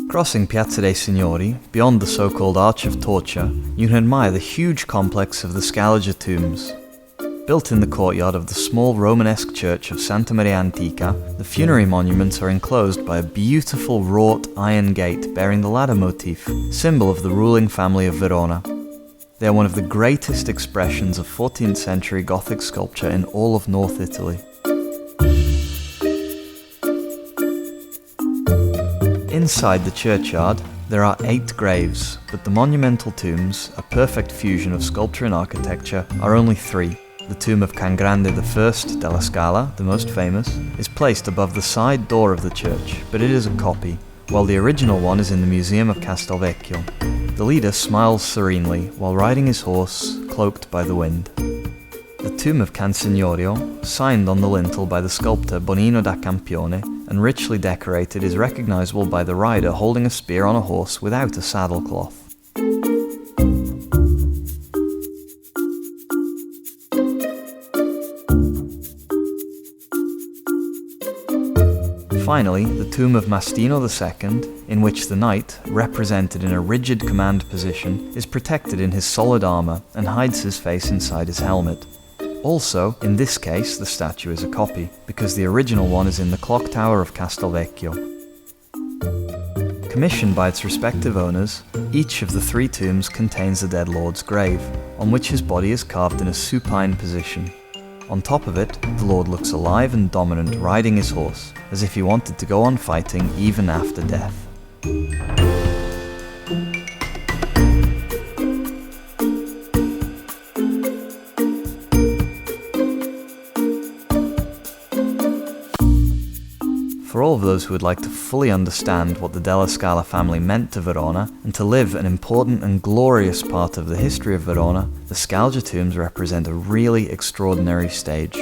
Crossing Piazza dei Signori, beyond the so-called Arch of Torture, you can admire the huge complex of the Scaliger tombs. Built in the courtyard of the small Romanesque church of Santa Maria Antica, the funerary monuments are enclosed by a beautiful wrought iron gate bearing the ladder motif, symbol of the ruling family of Verona. They are one of the greatest expressions of 14th century Gothic sculpture in all of North Italy. Inside the churchyard, there are 8 graves, but the monumental tombs, a perfect fusion of sculpture and architecture, are only 3. The tomb of Can Grande I della Scala, the most famous, is placed above the side door of the church, but it is a copy, while the original one is in the Museum of Castelvecchio. The leader smiles serenely while riding his horse, cloaked by the wind. The tomb of Can Signorio, signed on the lintel by the sculptor Bonino da Campione, and richly decorated, is recognizable by the rider holding a spear on a horse without a saddlecloth. Finally, the tomb of Mastino II, in which the knight, represented in a rigid command position, is protected in his solid armor and hides his face inside his helmet. Also, in this case, the statue is a copy, because the original one is in the clock tower of Castelvecchio. Commissioned by its respective owners, each of the 3 tombs contains the dead lord's grave, on which his body is carved in a supine position. On top of it, the lord looks alive and dominant, riding his horse, as if he wanted to go on fighting even after death. For all of those who would like to fully understand what the Della Scala family meant to Verona, and to live an important and glorious part of the history of Verona, the Scaligers tombs represent a really extraordinary stage.